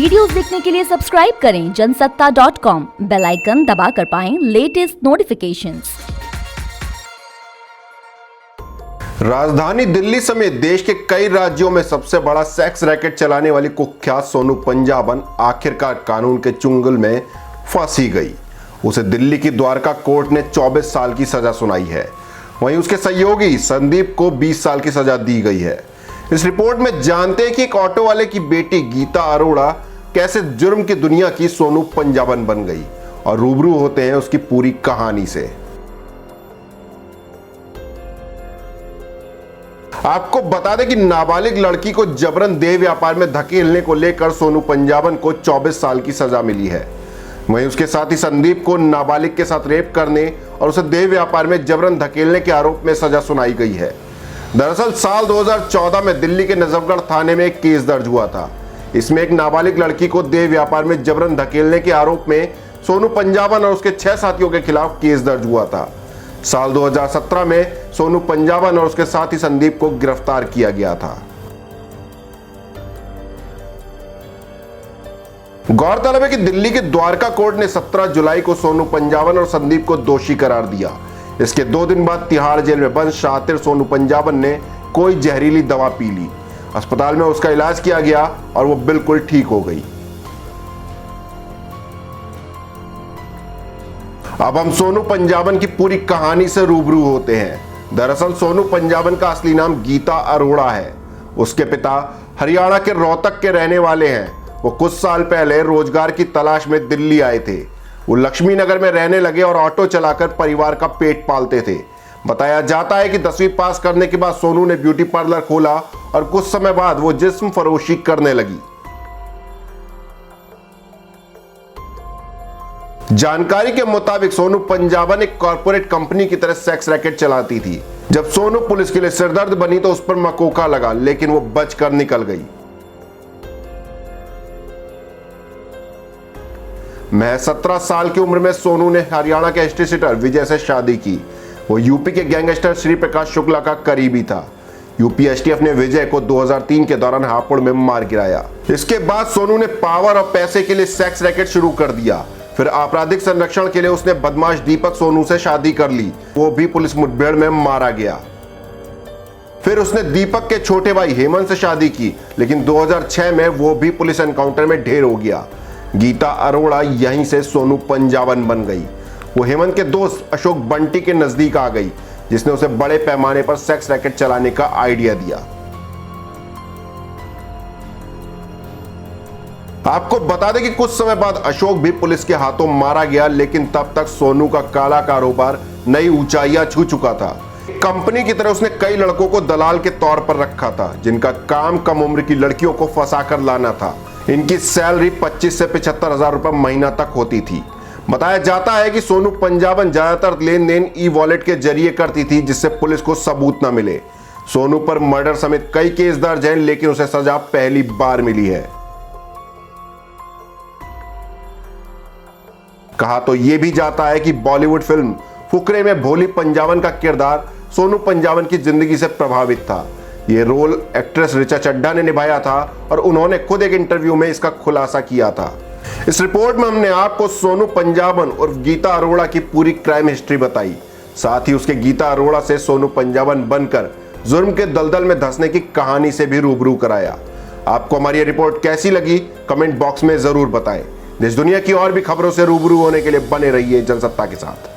Videos देखने के लिए सब्सक्राइब करें जनसत्ता.com, बेल आइकन दबाकर पाएं लेटेस्ट नोटिफिकेशंस। राजधानी दिल्ली समेत देश के कई राज्यों में सबसे बड़ा सेक्स रैकेट चलाने वाली कुख्यात सोनू पंजाबन आखिरकार कानून के चुंगल में फंसी गई। उसे दिल्ली की द्वारका कोर्ट ने 24 साल की सजा सुनाई है। वहीं उसके सहयोगी संदीप को 20 साल की सजा दी गई है। इस रिपोर्ट में जानते हैं कि एक ऑटो वाले की बेटी गीता अरोड़ा कैसे जुर्म की दुनिया की सोनू पंजाबन बन गई, और रूबरू होते हैं उसकी पूरी कहानी से। आपको बता दें कि नाबालिग लड़की को जबरन देह व्यापार में धकेलने को लेकर सोनू पंजाबन को 24 साल की सजा मिली है। वहीं उसके साथ ही संदीप को नाबालिग के साथ रेप करने और उसे देह व्यापार में जबरन धकेलने के आरोप में सजा सुनाई गई है। दरअसल साल 2014 में दिल्ली के नजफगढ़ थाने में एक केस दर्ज हुआ था। इसमें एक नाबालिग लड़की को देह व्यापार में जबरन धकेलने के आरोप में सोनू पंजाबन और उसके 6 साथियों के खिलाफ केस दर्ज हुआ था। साल 2017 में सोनू पंजाबन और उसके साथी संदीप को गिरफ्तार किया गया था। गौरतलब है कि दिल्ली के द्वारका कोर्ट ने 17 जुलाई को सोनू पंजाबन और संदीप को दोषी करार दिया। इसके 2 दिन बाद तिहाड़ जेल में बंद शातिर सोनू पंजाबन ने कोई जहरीली दवा पी ली। अस्पताल में उसका इलाज किया गया और वो बिल्कुल ठीक हो गई। अब हम सोनू पंजाबन की पूरी कहानी से रूबरू होते हैं। दरअसल सोनू पंजाबन का असली नाम गीता अरोड़ा है। उसके पिता हरियाणा के रोहतक के रहने वाले हैं। वो कुछ साल पहले रोजगार की तलाश में दिल्ली आए थे। वो लक्ष्मी नगर में रहने लगे और ऑटो चलाकर परिवार का पेट पालते थे। बताया जाता है कि 10वीं पास करने के बाद सोनू ने ब्यूटी पार्लर खोला और कुछ समय बाद वो जिस्म फरोशी करने लगी। जानकारी के मुताबिक सोनू पंजाबन एक कॉर्पोरेट कंपनी की तरह सेक्स रैकेट चलाती थी। जब सोनू पुलिस के लिए सिरदर्द बनी तो उस पर मकोका लगा, लेकिन वो बचकर निकल गई। महज 17 साल की उम्र में सोनू ने हरियाणा के हिस्ट्री सीटर विजय से शादी की। वो यूपी के गैंगस्टर श्री प्रकाश शुक्ला का करीबी था। यूपी एसटीएफ ने विजय को 2003 के दौरान हापुड़ में मार गिराया। इसके बाद सोनू ने पावर और पैसे के लिए सेक्स रैकेट शुरू कर दिया। फिर आपराधिक संरक्षण के लिए उसने बदमाश दीपक सोनू से शादी कर ली। वो भी पुलिस मुठभेड़ में मारा गया। फिर उसने दीपक के छोटे भाई हेमंत से शादी की, लेकिन 2006 में वो भी पुलिस एनकाउंटर में ढेर हो गया। गीता अरोड़ा यहीं से सोनू पंजाबन बन गई। वो हेमंत के दोस्त अशोक बंटी के नजदीक आ गई, जिसने उसे बड़े पैमाने पर सेक्स रैकेट चलाने का आइडिया दिया। आपको बता दें कि कुछ समय बाद अशोक भी पुलिस के हाथों मारा गया, लेकिन तब तक सोनू का काला कारोबार नई ऊंचाइयां छू चुका था। कंपनी की तरह उसने कई लड़कों को दलाल के तौर पर रखा था, जिनका काम कम उम्र की लड़कियों को फंसा कर लाना था। इनकी सैलरी 25 से 75 हजार रुपए महीना तक होती थी। बताया जाता है कि सोनू पंजाबन ज्यादातर लेन देन ई वॉलेट के जरिए करती थी, जिससे पुलिस को सबूत न मिले। सोनू पर मर्डर समेत कई केस दर्ज हैं, लेकिन उसे सजा पहली बार मिली है। कहा तो यह भी जाता है कि बॉलीवुड फिल्म फुकरे में भोली पंजाबन का किरदार सोनू पंजाबन की जिंदगी से प्रभावित था। ये रोल एक्ट्रेस ऋचा चड्ढा ने निभाया था और उन्होंने खुद एक इंटरव्यू में इसका खुलासा किया था। इस रिपोर्ट में हमने आपको सोनू पंजाबन और गीता अरोड़ा की पूरी क्राइम हिस्ट्री बताई। साथ ही उसके गीता अरोड़ा से सोनू पंजाबन बनकर जुर्म के दलदल में धंसने की कहानी से भी रूबरू कराया। आपको हमारी ये रिपोर्ट कैसी लगी, कमेंट बॉक्स में जरूर बताएं। देश दुनिया की और भी खबरों से रूबरू होने के लिए बने रहिए जनसत्ता के साथ।